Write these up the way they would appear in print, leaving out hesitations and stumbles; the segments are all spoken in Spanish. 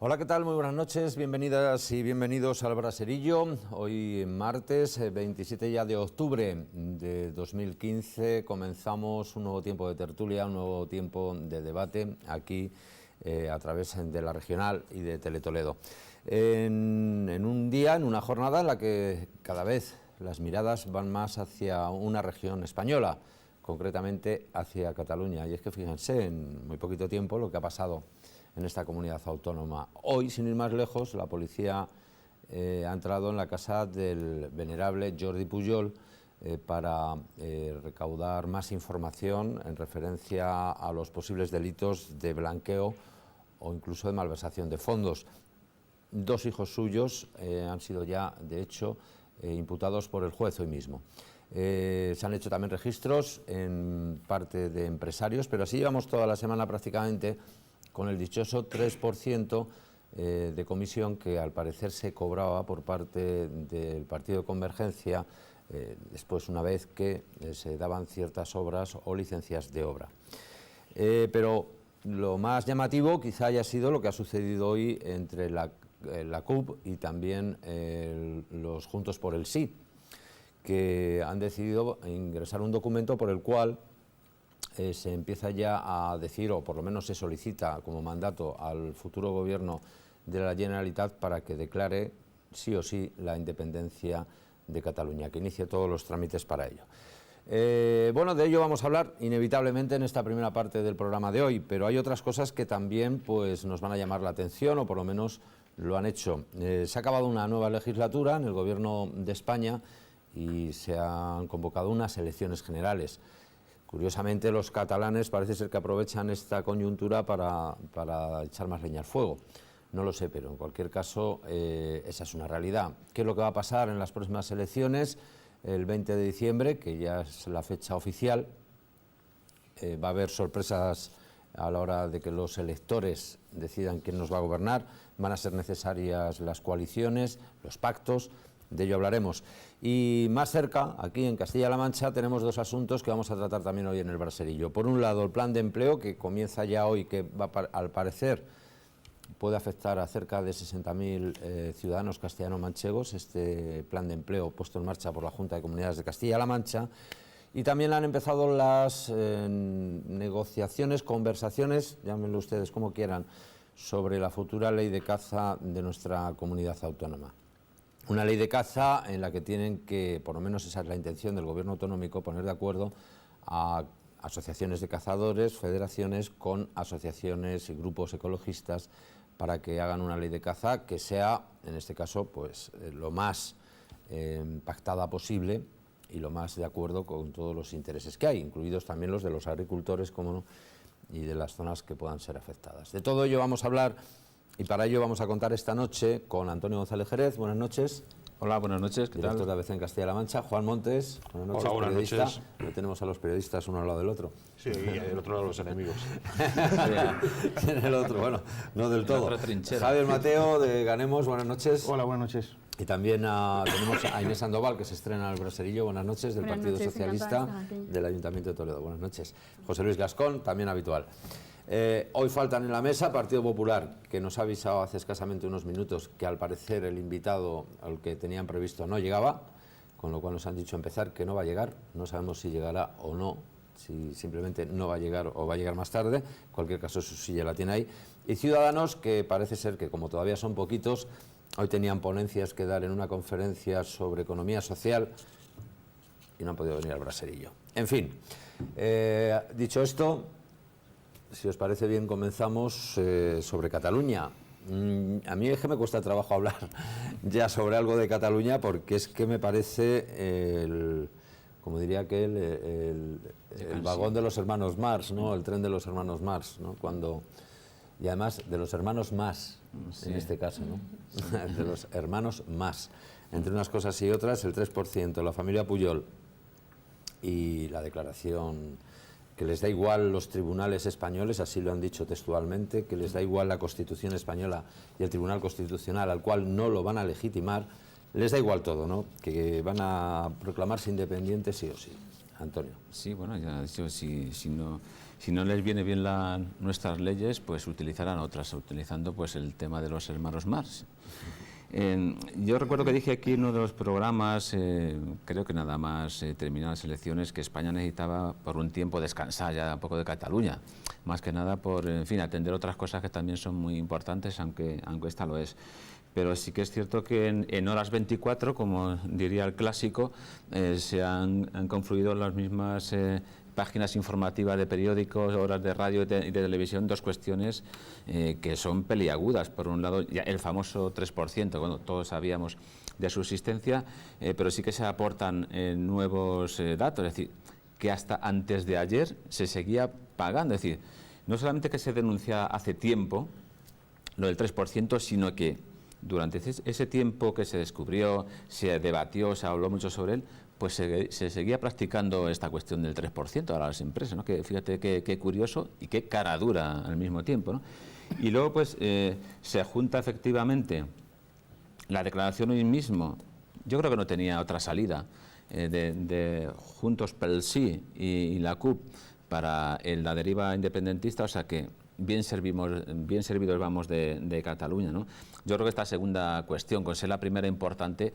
Hola, ¿qué tal? Muy buenas noches, bienvenidas y bienvenidos al Braserillo. Hoy martes 27 ya de octubre de 2015 comenzamos un nuevo tiempo de tertulia, un nuevo tiempo de debate aquí a través de la Regional y de Teletoledo. En un día, en una jornada en la que cada vez las miradas van más hacia una región española, concretamente hacia Cataluña. Y es que fíjense, en muy poquito tiempo lo que ha pasado en esta comunidad autónoma. Hoy, sin ir más lejos, la policía ha entrado en la casa del venerable Jordi Pujol para recaudar más información en referencia a los posibles delitos de blanqueo o incluso de malversación de fondos. Dos hijos suyos han sido ya, de hecho, imputados por el juez hoy mismo. Se han hecho también registros en parte de empresarios, pero así llevamos toda la semana prácticamente con el dichoso 3% de comisión que al parecer se cobraba por parte del Partido de Convergencia después, una vez que se daban ciertas obras o licencias de obra. Pero lo más llamativo quizá haya sido lo que ha sucedido hoy entre la CUP y también los Juntos por el Sí, que han decidido ingresar un documento por el cual se empieza ya a decir, o por lo menos se solicita como mandato al futuro gobierno de la Generalitat para que declare sí o sí la independencia de Cataluña, que inicie todos los trámites para ello. Bueno, de ello vamos a hablar inevitablemente en esta primera parte del programa de hoy, pero hay otras cosas que también pues, nos van a llamar la atención, o por lo menos lo han hecho. Se ha acabado una nueva legislatura en el Gobierno de España y se han convocado unas elecciones generales. Curiosamente, los catalanes parece ser que aprovechan esta coyuntura para echar más leña al fuego. No lo sé, pero en cualquier caso esa es una realidad. ¿Qué es lo que va a pasar en las próximas elecciones? El 20 de diciembre, que ya es la fecha oficial, va a haber sorpresas a la hora de que los electores decidan quién nos va a gobernar. Van a ser necesarias las coaliciones, los pactos. De ello hablaremos. Y más cerca, aquí en Castilla-La Mancha, tenemos dos asuntos que vamos a tratar también hoy en el Braserillo. Por un lado, el plan de empleo, que comienza ya hoy, que va, al parecer puede afectar a cerca de 60.000 ciudadanos castellano-manchegos, este plan de empleo puesto en marcha por la Junta de Comunidades de Castilla-La Mancha. Y también han empezado las negociaciones, conversaciones, llámenlo ustedes como quieran, sobre la futura ley de caza de nuestra comunidad autónoma. Una ley de caza en la que tienen que, por lo menos esa es la intención del Gobierno autonómico, poner de acuerdo a asociaciones de cazadores, federaciones, con asociaciones y grupos ecologistas para que hagan una ley de caza que sea, en este caso, pues lo más pactada posible y lo más de acuerdo con todos los intereses que hay, incluidos también los de los agricultores, como no, y de las zonas que puedan ser afectadas. De todo ello vamos a hablar. Y para ello vamos a contar esta noche con Antonio González Jerez. Buenas noches. Hola, buenas noches. ¿Qué Director tal? de ABC en Castilla-La Mancha. Juan Montes. Buenas noches. Hola, buenas periodista. noches. No tenemos a los periodistas uno al lado del otro. Sí, y el otro lado los enemigos. En el otro, bueno, no del todo. otra trinchera. Javier Mateo de Ganemos. Buenas noches. Hola, buenas noches. Y también tenemos a Inés Sandoval, que se estrena en el Braserillo. Buenas noches, del Partido Socialista del Ayuntamiento de Toledo. Buenas noches. José Luis Gascón, también habitual. Hoy faltan en la mesa Partido Popular, que nos ha avisado hace escasamente unos minutos que al parecer el invitado al que tenían previsto no llegaba, con lo cual nos han dicho empezar que no va a llegar. No sabemos si llegará o no, si simplemente no va a llegar o va a llegar más tarde. En cualquier caso, su silla la tiene ahí. Y Ciudadanos, que parece ser que como todavía son poquitos, hoy tenían ponencias que dar en una conferencia sobre economía social y no han podido venir al Braserillo. En fin, dicho esto, si os parece bien, comenzamos sobre Cataluña. A mí es que me cuesta trabajo hablar ya sobre algo de Cataluña, porque es que me parece, como diría aquel, el vagón de los hermanos Marx, ¿no? El tren de los hermanos Marx, ¿no? Cuando Y además de los hermanos más, en este caso, ¿no? De los hermanos más. Entre unas cosas y otras, el 3%, la familia Pujol y la declaración que les da igual los tribunales españoles, así lo han dicho textualmente, que les da igual la Constitución española y el Tribunal Constitucional, al cual no lo van a legitimar, les da igual todo, ¿no? Que van a proclamarse independientes sí o sí. Antonio. Sí, bueno, ya he dicho, si no les viene bien nuestras leyes, pues utilizarán otras, utilizando pues el tema de los hermanos Marx. Yo recuerdo que dije aquí en uno de los programas, creo que nada más terminar las elecciones, que España necesitaba por un tiempo descansar ya un poco de Cataluña, más que nada por, en fin, atender otras cosas que también son muy importantes, aunque esta lo es. Pero sí que es cierto que en horas 24, como diría el clásico, se han confluido las mismas páginas informativas de periódicos, horas de radio y de televisión, dos cuestiones que son peliagudas. Por un lado, ya el famoso 3%, bueno, todos sabíamos de su existencia, pero sí que se aportan nuevos datos, es decir, que hasta antes de ayer se seguía pagando. Es decir, no solamente que se denuncia hace tiempo lo del 3%, sino que durante ese tiempo que se descubrió, se debatió, se habló mucho sobre él, pues se seguía practicando esta cuestión del 3% a las empresas, ¿no? Que fíjate qué curioso y qué cara dura al mismo tiempo, ¿no? Y luego pues se junta efectivamente la declaración hoy mismo, yo creo que no tenía otra salida, de Juntos pel Sí y la CUP para la deriva independentista, o sea que bien servidos vamos de Cataluña, ¿no? Yo creo que esta segunda cuestión, con ser la primera importante,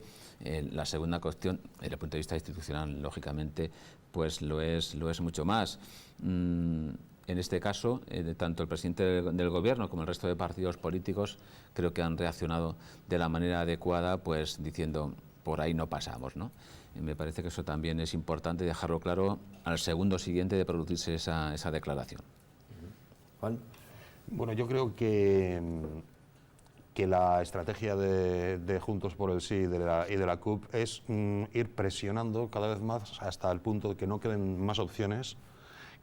la segunda cuestión, desde el punto de vista institucional, lógicamente, pues lo es mucho más. En este caso, tanto el presidente del Gobierno como el resto de partidos políticos creo que han reaccionado de la manera adecuada, pues diciendo, por ahí no pasamos, ¿no? Me parece que eso también es importante dejarlo claro al segundo siguiente de producirse esa declaración. Juan. Bueno, yo creo que la estrategia de Juntos por el Sí y de la CUP es ir presionando cada vez más hasta el punto de que no queden más opciones,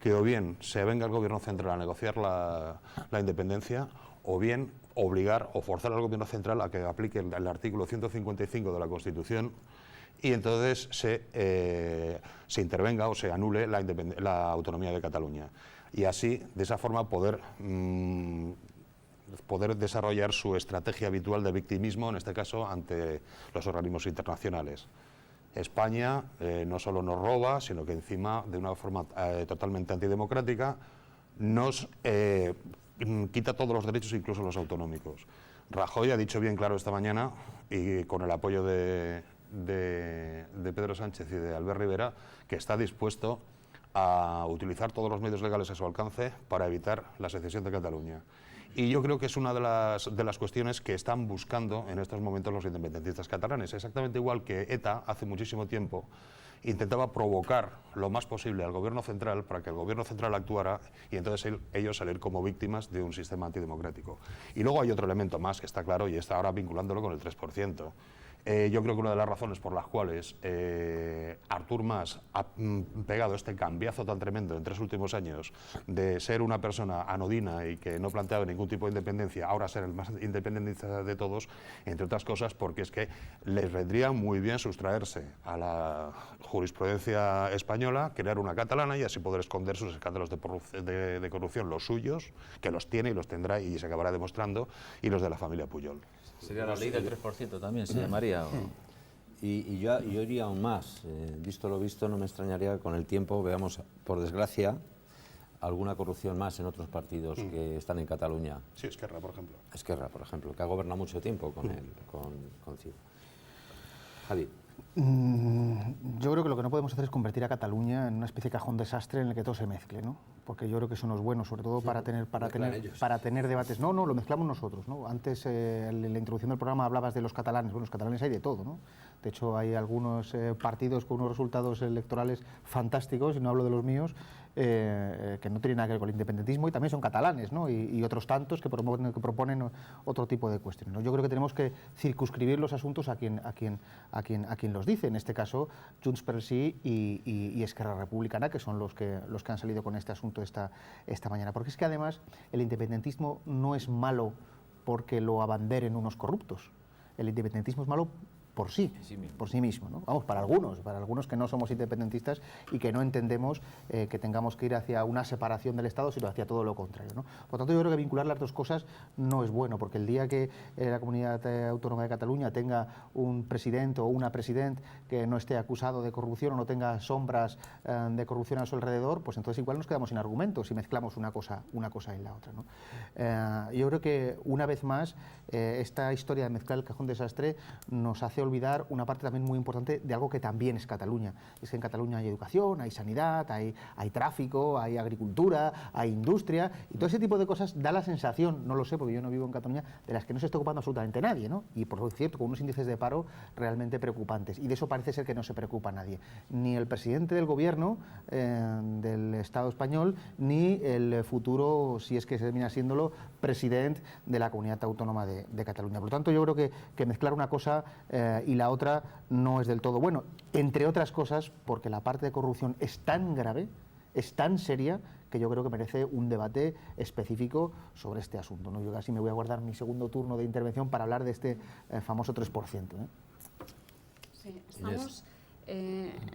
que o bien se venga el Gobierno central a negociar la independencia, o bien obligar o forzar al Gobierno central a que aplique el artículo 155 de la Constitución y entonces se intervenga o se anule la autonomía de Cataluña. Y así, de esa forma, poder desarrollar su estrategia habitual de victimismo, en este caso, ante los organismos internacionales. España no solo nos roba, sino que encima, de una forma totalmente antidemocrática, nos quita todos los derechos, incluso los autonómicos. Rajoy ha dicho bien claro esta mañana, y con el apoyo de Pedro Sánchez y de Albert Rivera, que está dispuesto a utilizar todos los medios legales a su alcance para evitar la secesión de Cataluña. Y yo creo que es una de las cuestiones que están buscando en estos momentos los independentistas catalanes. Exactamente igual que ETA hace muchísimo tiempo intentaba provocar lo más posible al Gobierno central para que el Gobierno central actuara y entonces ellos salir como víctimas de un sistema antidemocrático. Y luego hay otro elemento más que está claro y está ahora vinculándolo con el 3%. Yo creo que una de las razones por las cuales Artur Mas ha pegado este cambiazo tan tremendo en 3 últimos años de ser una persona anodina y que no planteaba ningún tipo de independencia, ahora ser el más independentista de todos, entre otras cosas porque es que les vendría muy bien sustraerse a la jurisprudencia española, crear una catalana y así poder esconder sus escándalos de corrupción, los suyos, que los tiene y los tendrá y se acabará demostrando, y los de la familia Pujol. ¿Sería la ley del 3% también, se llamaría? Y yo iría aún más. Visto lo visto, no me extrañaría que con el tiempo veamos, por desgracia, alguna corrupción más en otros partidos que están en Cataluña. Sí, Esquerra, por ejemplo. Esquerra, por ejemplo, que ha gobernado mucho tiempo con CiU. Javi. Yo creo que lo que no podemos hacer es convertir a Cataluña en una especie de cajón desastre en el que todo se mezcle, ¿no? Porque yo creo que eso no es bueno, sobre todo para tener debates. No, lo mezclamos nosotros, ¿no? Antes, en la introducción del programa hablabas de los catalanes. Bueno, los catalanes hay de todo, ¿no? De hecho, hay algunos partidos con unos resultados electorales fantásticos, y no hablo de los míos, que no tienen nada que ver con el independentismo y también son catalanes, ¿no? Y otros tantos que proponen otro tipo de cuestiones, ¿no? Yo creo que tenemos que circunscribir los asuntos a quien los nos dice, en este caso Junts pel Sí y Esquerra Republicana, que son los que han salido con este asunto esta mañana. Porque es que además el independentismo no es malo porque lo abanderen unos corruptos. El independentismo es malo por sí mismo, ¿no? Vamos, para algunos que no somos independentistas y que no entendemos que tengamos que ir hacia una separación del Estado, sino hacia todo lo contrario, ¿no? Por tanto, yo creo que vincular las dos cosas no es bueno, porque el día que la Comunidad Autónoma de Cataluña tenga un presidente o una presidenta que no esté acusado de corrupción o no tenga sombras de corrupción a su alrededor, pues entonces igual nos quedamos sin argumentos y mezclamos una cosa y la otra, ¿no? Yo creo que una vez más esta historia de mezclar el cajón desastre nos hace olvidar una parte también muy importante de algo que también es Cataluña. Es que en Cataluña hay educación, hay sanidad, hay tráfico, hay agricultura, hay industria, y todo ese tipo de cosas da la sensación, no lo sé porque yo no vivo en Cataluña, de las que no se está ocupando absolutamente nadie, ¿no? Y por cierto, con unos índices de paro realmente preocupantes, y de eso parece ser que no se preocupa nadie. Ni el presidente del gobierno del Estado español, ni el futuro, si es que se termina siéndolo, presidente de la Comunidad Autónoma de Cataluña. Por lo tanto, yo creo que mezclar una cosa y la otra no es del todo bueno, entre otras cosas porque la parte de corrupción es tan grave, es tan seria, que yo creo que merece un debate específico sobre este asunto, ¿no? Yo casi me voy a guardar mi segundo turno de intervención para hablar de este famoso 3%. Sí,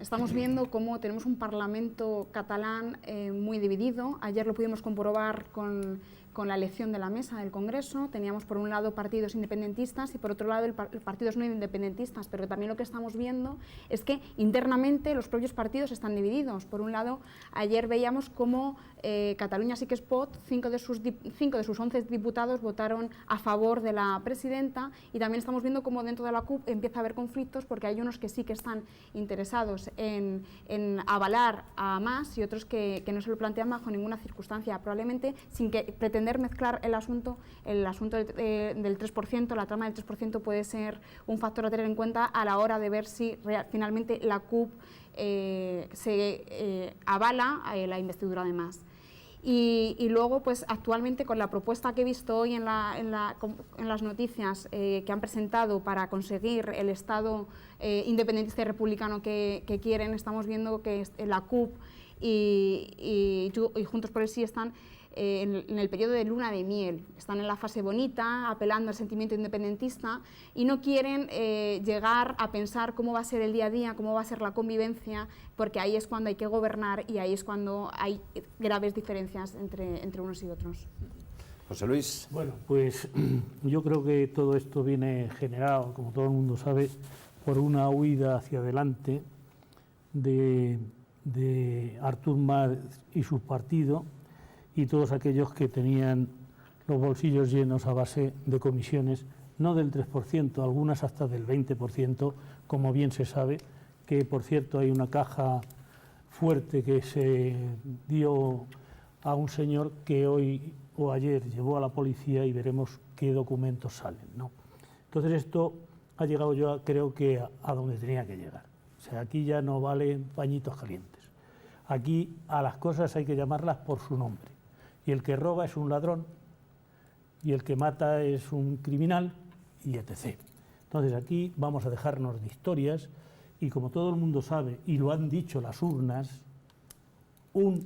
estamos viendo cómo tenemos un Parlamento catalán muy dividido. Ayer lo pudimos comprobar con la elección de la mesa del Congreso. Teníamos por un lado partidos independentistas y por otro lado partidos no independentistas, pero también lo que estamos viendo es que internamente los propios partidos están divididos. Por un lado, ayer veíamos cómo Catalunya Sí que es Pot, 5 de sus 11 diputados votaron a favor de la presidenta, y también estamos viendo cómo dentro de la CUP empieza a haber conflictos porque hay unos que sí que están interesados en avalar a Mas y otros que no se lo plantean bajo ninguna circunstancia, probablemente sin que pretender mezclar el asunto del 3%, la trama del 3% puede ser un factor a tener en cuenta a la hora de ver si finalmente la CUP se avala la investidura de Mas. Y luego, pues actualmente con la propuesta que he visto hoy en las noticias que han presentado para conseguir el Estado independentista y republicano que quieren, estamos viendo que la CUP y Juntos por el Sí están en el periodo de luna de miel, están en la fase bonita, apelando al sentimiento independentista y no quieren llegar a pensar cómo va a ser el día a día, cómo va a ser la convivencia, porque ahí es cuando hay que gobernar y ahí es cuando hay graves diferencias entre unos y otros. José Luis. Bueno, pues yo creo que todo esto viene generado, como todo el mundo sabe, por una huida hacia adelante de Artur Mas y su partido, y todos aquellos que tenían los bolsillos llenos a base de comisiones, no del 3%, algunas hasta del 20%, como bien se sabe, que por cierto hay una caja fuerte que se dio a un señor que hoy o ayer llevó a la policía y veremos qué documentos salen, ¿no? Entonces esto ha llegado yo creo que a donde tenía que llegar. O sea, aquí ya no valen pañitos calientes. Aquí a las cosas hay que llamarlas por su nombre. Y el que roba es un ladrón, y el que mata es un criminal, y etc. Entonces aquí vamos a dejarnos de historias, y como todo el mundo sabe, y lo han dicho las urnas, un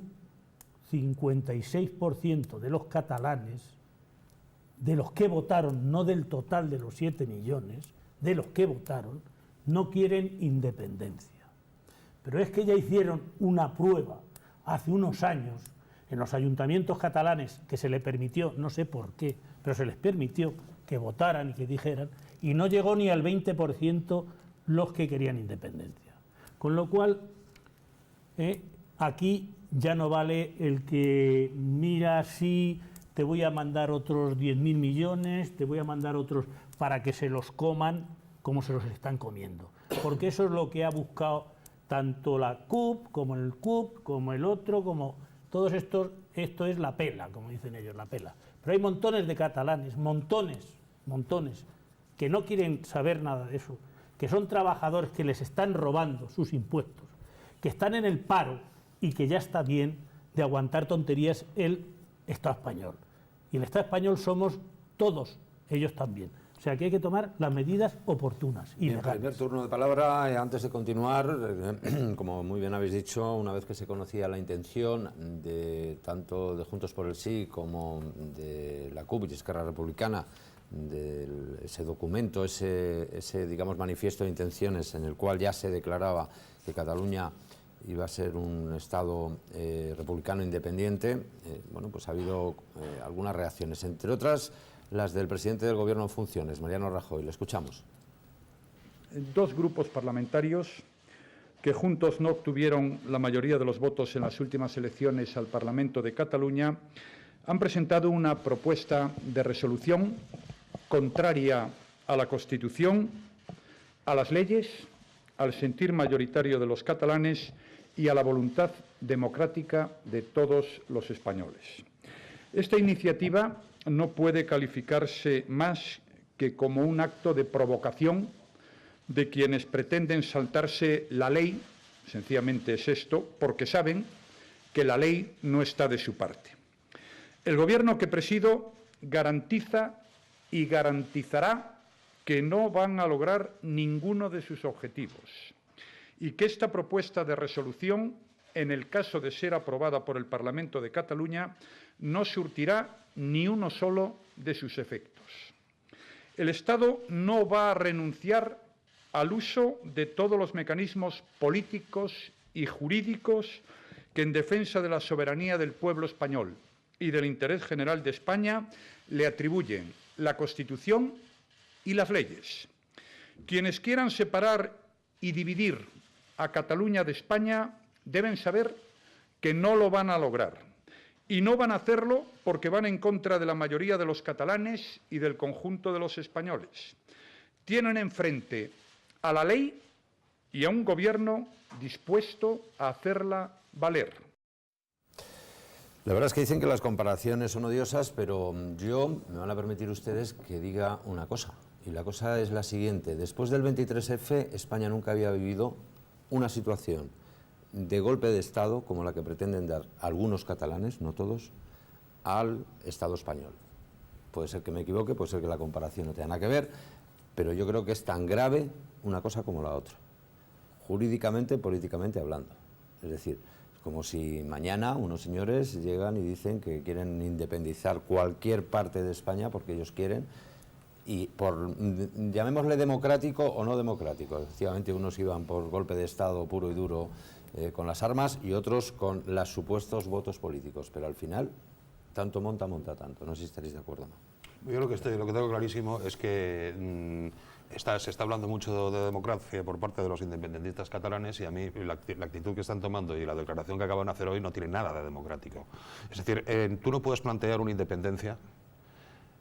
56% de los catalanes, de los que votaron, no del total de los 7 millones, de los que votaron, no quieren independencia. Pero es que ya hicieron una prueba hace unos años en los ayuntamientos catalanes, que se le permitió, no sé por qué, pero se les permitió que votaran y que dijeran, y no llegó ni al 20% los que querían independencia. Con lo cual, aquí ya no vale el que mira si te voy a mandar otros 10.000 millones, te voy a mandar otros para que se los coman como se los están comiendo. Porque eso es lo que ha buscado tanto la CUP, como el CUP, como el otro, como todos estos, esto es la pela, como dicen ellos, la pela. Pero hay montones de catalanes, montones, que no quieren saber nada de eso, que son trabajadores que les están robando sus impuestos, que están en el paro y que ya está bien de aguantar tonterías el Estado español. Y el Estado español somos todos, ellos también. O sea que hay que tomar las medidas oportunas y Bien, legales. primer turno de palabra. Antes de continuar, como muy bien habéis dicho, una vez que se conocía la intención de tanto de Juntos por el Sí como de la CUP y Esquerra Republicana, de ese documento, ese digamos manifiesto de intenciones en el cual ya se declaraba que Cataluña iba a ser un Estado republicano independiente, bueno, pues ha habido algunas reacciones, entre otras las del presidente del Gobierno en funciones, Mariano Rajoy. Le escuchamos. Dos grupos parlamentarios que juntos no obtuvieron la mayoría de los votos en las últimas elecciones al Parlamento de Cataluña han presentado una propuesta de resolución contraria a la Constitución, a las leyes, al sentir mayoritario de los catalanes y a la voluntad democrática de todos los españoles. Esta iniciativa no puede calificarse más que como un acto de provocación de quienes pretenden saltarse la ley, sencillamente es esto, porque saben que la ley no está de su parte. El Gobierno que presido garantiza y garantizará que no van a lograr ninguno de sus objetivos y que esta propuesta de resolución, en el caso de ser aprobada por el Parlamento de Cataluña, no surtirá ni uno solo de sus efectos. El Estado no va a renunciar al uso de todos los mecanismos políticos y jurídicos que, en defensa de la soberanía del pueblo español y del interés general de España, le atribuyen la Constitución y las leyes. Quienes quieran separar y dividir a Cataluña de España deben saber que no lo van a lograr. Y no van a hacerlo porque van en contra de la mayoría de los catalanes y del conjunto de los españoles. Tienen enfrente a la ley y a un Gobierno dispuesto a hacerla valer. La verdad es que dicen que las comparaciones son odiosas, pero me van a permitir ustedes que diga una cosa. Y la cosa es la siguiente. Después del 23F, España nunca había vivido una situación de golpe de Estado como la que pretenden dar algunos catalanes, no todos, al Estado español. Puede ser que me equivoque, puede ser que la comparación no tenga nada que ver, pero yo creo que es tan grave una cosa como la otra, jurídicamente, políticamente hablando. Es decir, es como si mañana unos señores llegan y dicen que quieren independizar cualquier parte de España porque ellos quieren, y por, llamémosle democrático o no democrático, efectivamente unos iban por golpe de Estado puro y duro con las armas y otros con los supuestos votos políticos, pero al final tanto monta tanto. No sé si estaréis de acuerdo o no. Yo lo que tengo clarísimo es que se está hablando mucho de democracia por parte de los independentistas catalanes, y a mí la actitud que están tomando y la declaración que acaban de hacer hoy no tiene nada de democrático. Es decir, tú no puedes plantear una independencia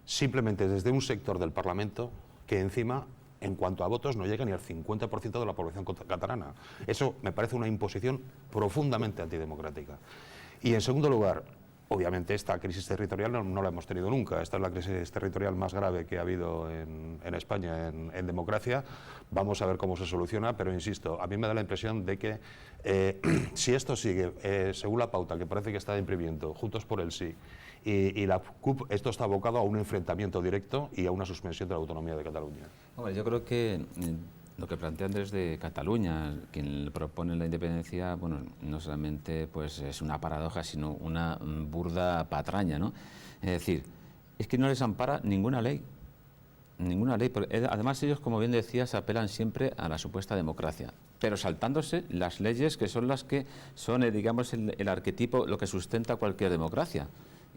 simplemente desde un sector del Parlamento que encima, en cuanto a votos, no llega ni al 50% de la población catalana. Eso me parece una imposición profundamente antidemocrática. Y en segundo lugar, obviamente esta crisis territorial no la hemos tenido nunca. Esta es la crisis territorial más grave que ha habido en España en democracia. Vamos a ver cómo se soluciona, pero insisto, a mí me da la impresión de que si esto sigue según la pauta que parece que está imprimiendo Juntos por el Sí y la CUP, esto está abocado a un enfrentamiento directo y a una suspensión de la autonomía de Cataluña. Hombre, yo creo que lo que plantean desde Cataluña, quien propone la independencia, bueno, no solamente pues es una paradoja, sino una burda patraña, ¿no? Es decir, es que no les ampara ninguna ley, porque además ellos, como bien decías, apelan siempre a la supuesta democracia, pero saltándose las leyes que son las que son, digamos, el arquetipo, lo que sustenta cualquier democracia.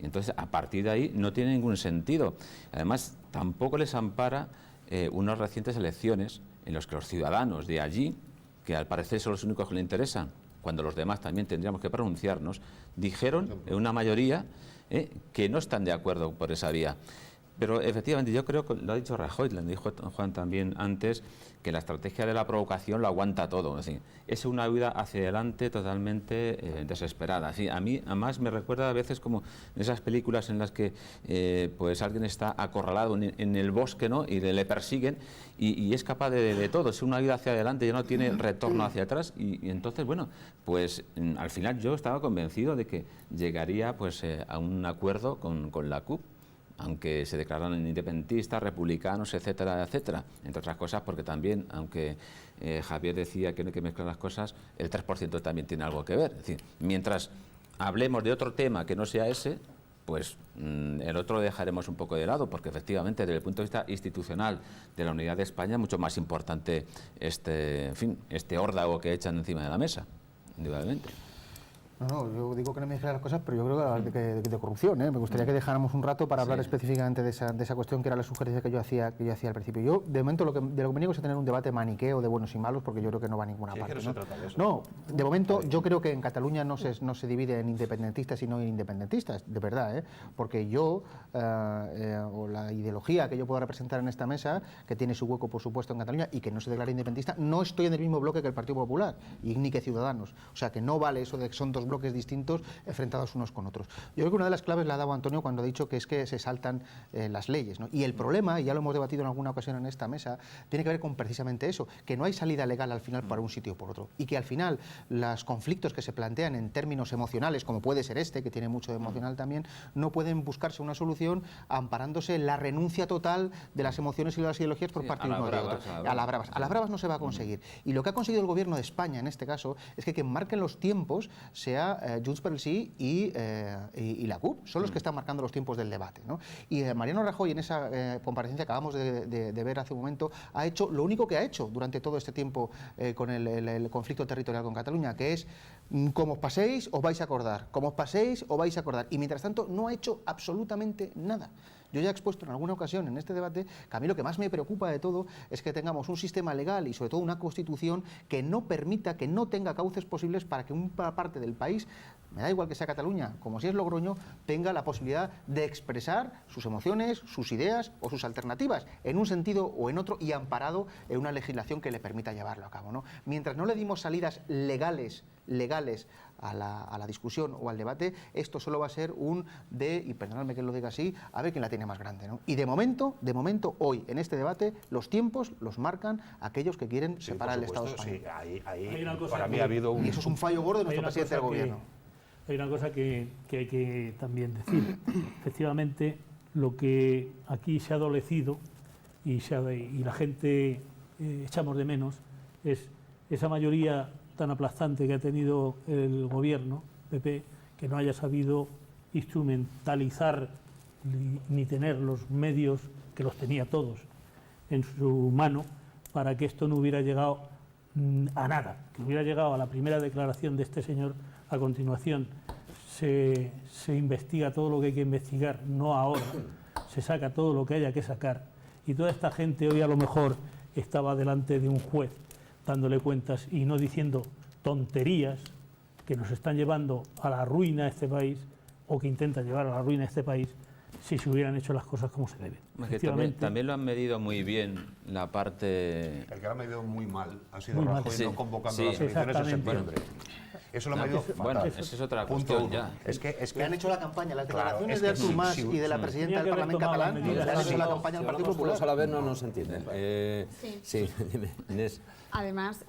Y entonces, a partir de ahí, no tiene ningún sentido. Además, tampoco les ampara unas recientes elecciones en las que los ciudadanos de allí, que al parecer son los únicos que le interesan, cuando los demás también tendríamos que pronunciarnos, dijeron en una mayoría que no están de acuerdo por esa vía. Pero efectivamente yo creo que lo ha dicho Rajoy, lo dijo Juan también antes, que la estrategia de la provocación lo aguanta todo. Es decir, es una huida hacia adelante totalmente desesperada. Sí, a mí además me recuerda a veces como esas películas en las que pues alguien está acorralado en el bosque, ¿no? Y le persiguen y es capaz de todo. Es una huida hacia adelante, ya no tiene retorno hacia atrás y entonces, bueno, pues al final yo estaba convencido de que llegaría pues a un acuerdo con la CUP. aunque se declararan independentistas, republicanos, etcétera, etcétera. Entre otras cosas porque también, aunque Javier decía que no hay que mezclar las cosas, el 3% también tiene algo que ver. Es decir, mientras hablemos de otro tema que no sea ese, pues el otro lo dejaremos un poco de lado, porque efectivamente desde el punto de vista institucional de la unidad de España es mucho más importante este órdago que echan encima de la mesa, indudablemente. No, yo digo que no me mezclen las cosas, pero yo creo que de corrupción. Me gustaría que dejáramos un rato para hablar específicamente de esa cuestión, que era la sugerencia que yo hacía al principio. Yo, de momento, de lo que me niego es a tener un debate maniqueo de buenos y malos, porque yo creo que no va a ninguna parte. No se trata de eso. No, de momento, yo creo que en Cataluña no se divide en independentistas y no independentistas, de verdad, porque yo, o la ideología que yo puedo representar en esta mesa, que tiene su hueco, por supuesto, en Cataluña, y que no se declara independentista, no estoy en el mismo bloque que el Partido Popular, y ni que Ciudadanos. O sea, que no vale eso de que son dos bloques distintos enfrentados unos con otros. Yo creo que una de las claves la ha dado Antonio cuando ha dicho que es que se saltan las leyes, ¿no? Y el problema, y ya lo hemos debatido en alguna ocasión en esta mesa, tiene que ver con precisamente eso, que no hay salida legal al final para un sitio o por otro, y que al final los conflictos que se plantean en términos emocionales, como puede ser este, que tiene mucho de emocional también, no pueden buscarse una solución amparándose en la renuncia total de las emociones y de las ideologías por parte de uno o de otro. A las bravas no se va a conseguir. Y lo que ha conseguido el gobierno de España en este caso es que quien marque los tiempos sea Junts per el Sí y la CUP, son los que están marcando los tiempos del debate, ¿no? Y Mariano Rajoy, en esa comparecencia que acabamos de ver hace un momento, ha hecho lo único que ha hecho durante todo este tiempo con el conflicto territorial con Cataluña, que es como os paséis, os vais a acordar, como os paséis, os vais a acordar. Y mientras tanto no ha hecho absolutamente nada. Yo ya he expuesto en alguna ocasión en este debate que a mí lo que más me preocupa de todo es que tengamos un sistema legal y sobre todo una constitución que no permita, que no tenga cauces posibles para que una parte del país, me da igual que sea Cataluña, como si es Logroño, tenga la posibilidad de expresar sus emociones, sus ideas o sus alternativas en un sentido o en otro y amparado en una legislación que le permita llevarlo a cabo, ¿no? Mientras no le dimos salidas legales a la discusión o al debate, esto solo va a ser y perdonadme que lo diga así, a ver quién la tiene más grande, ¿no? Y de momento, hoy, en este debate, los tiempos los marcan aquellos que quieren separar el Estado español. Sí, ahí para mí ha habido Y eso es un fallo gordo de nuestro presidente del gobierno. Hay una cosa que hay que también decir. Efectivamente, lo que aquí se ha adolecido y la gente echamos de menos es esa mayoría tan aplastante que ha tenido el gobierno, PP, que no haya sabido instrumentalizar ni tener los medios, que los tenía todos en su mano, para que esto no hubiera llegado a nada, que hubiera llegado a la primera declaración de este señor. A continuación se investiga todo lo que hay que investigar, no ahora, se saca todo lo que haya que sacar, y toda esta gente hoy a lo mejor estaba delante de un juez dándole cuentas y no diciendo tonterías que nos están llevando a la ruina a este país, o que intentan llevar a la ruina a este país, si se hubieran hecho las cosas como se deben. También lo han medido muy bien la parte... El que lo ha medido muy mal ha sido Rajoy, no convocando las elecciones en septiembre. Eso lo ha medido fatal. Bueno, esa es otra cuestión ya. Es que le han hecho la campaña, las declaraciones de Artur Mas y de la presidenta del Parlamento catalán, le han hecho la campaña al Partido Popular. A la vez no se entiende. Sí, dime, Inés. Además,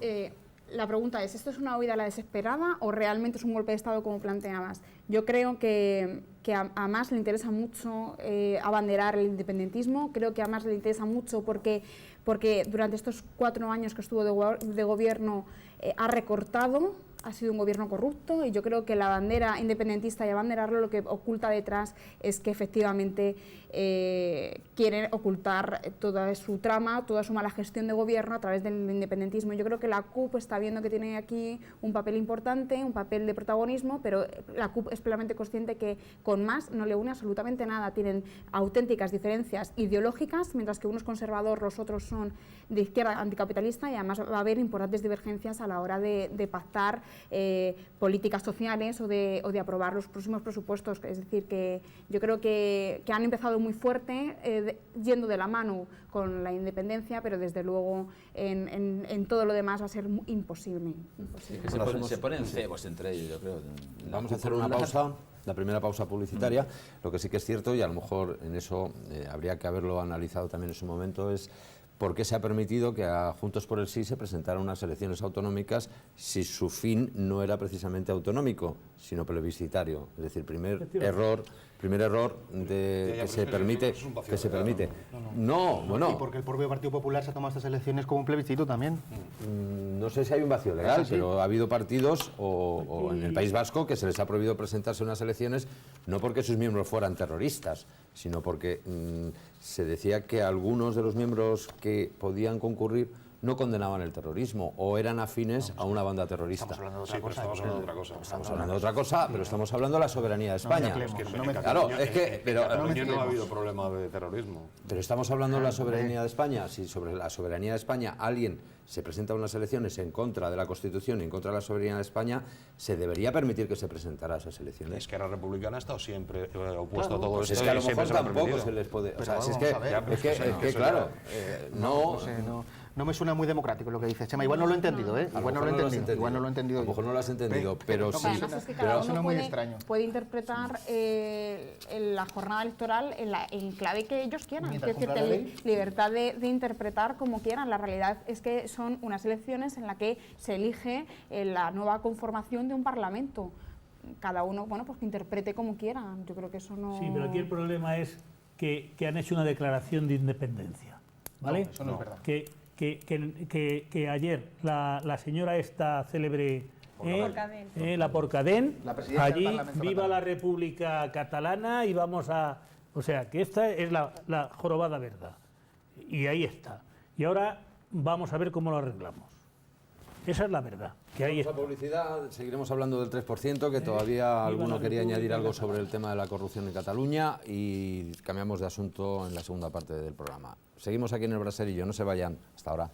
la pregunta es, ¿esto es una huida a la desesperada o realmente es un golpe de Estado como planteabas? Yo creo que a Mas le interesa mucho abanderar el independentismo, creo que a Mas le interesa mucho porque durante estos 4 años que estuvo de gobierno ha recortado, ha sido un gobierno corrupto, y yo creo que la bandera independentista y abanderarlo lo que oculta detrás es que efectivamente quiere ocultar toda su trama, toda su mala gestión de gobierno a través del independentismo. Yo creo que la CUP está viendo que tiene aquí un papel importante, un papel de protagonismo, pero la CUP es plenamente consciente que con Mas no le une absolutamente nada. Tienen auténticas diferencias ideológicas, mientras que uno es conservador, los otros son de izquierda anticapitalista, y además va a haber importantes divergencias a la hora de pactar políticas sociales o de aprobar los próximos presupuestos. Es decir, que yo creo que han empezado muy fuerte, yendo de la mano con la independencia, pero desde luego en todo lo demás va a ser imposible. Se ponen cebos entre ellos, yo creo. Vamos a hacer una pausa, la primera pausa publicitaria. Lo que sí que es cierto, y a lo mejor en eso habría que haberlo analizado también en su momento, es ¿por qué se ha permitido que a Juntos por el Sí se presentaran unas elecciones autonómicas si su fin no era precisamente autonómico, sino plebiscitario? Es decir, primer error Primer error que se permite. No, bueno. Y porque el propio Partido Popular se ha tomado estas elecciones como un plebiscito también. No sé si hay un vacío legal, pero ha habido partidos, o en el País Vasco, que se les ha prohibido presentarse a unas elecciones, no porque sus miembros fueran terroristas, sino porque se decía que algunos de los miembros que podían concurrir no condenaban el terrorismo o eran afines a una banda terrorista. Estamos hablando de otra cosa. Estamos hablando de otra cosa. Estamos hablando de otra cosa, pero estamos hablando de la soberanía de España. Claro, es que... En Cataluña no ha habido problema de terrorismo. Pero estamos hablando de la soberanía de España. Si sobre la soberanía de España alguien se presenta a unas elecciones en contra de la Constitución y en contra de la soberanía de España, se debería permitir que se presentara a esas elecciones. Es que la republicana ha estado siempre opuesto a todo pues esto. Es que a lo mejor tampoco se les puede... O sea, es que claro, no me suena muy democrático lo que dices, Chema. Igual no lo he entendido, ¿eh? Igual no lo he entendido. A lo mejor no lo has entendido, pero sí. Además es que cada uno puede interpretar la jornada electoral en clave que ellos quieran. Es decir, libertad de interpretar como quieran. La realidad es que son unas elecciones en las que se elige la nueva conformación de un Parlamento. Cada uno, bueno, pues que interprete como quiera. Yo creo que eso no... Sí, pero aquí el problema es que han hecho una declaración de independencia, ¿vale? No, eso no es verdad. Que ayer la señora esta célebre, la Porcadén, allí viva la República Catalana y vamos a... O sea, que esta es la jorobada verdad. Y ahí está. Y ahora vamos a ver cómo lo arreglamos. Esa es la verdad. Que ahí está. Publicidad, seguiremos hablando del 3%, que todavía alguno quería añadir algo sobre el tema de la corrupción en Cataluña, y cambiamos de asunto en la segunda parte del programa. Seguimos aquí en el Braserillo, no se vayan. Hasta ahora.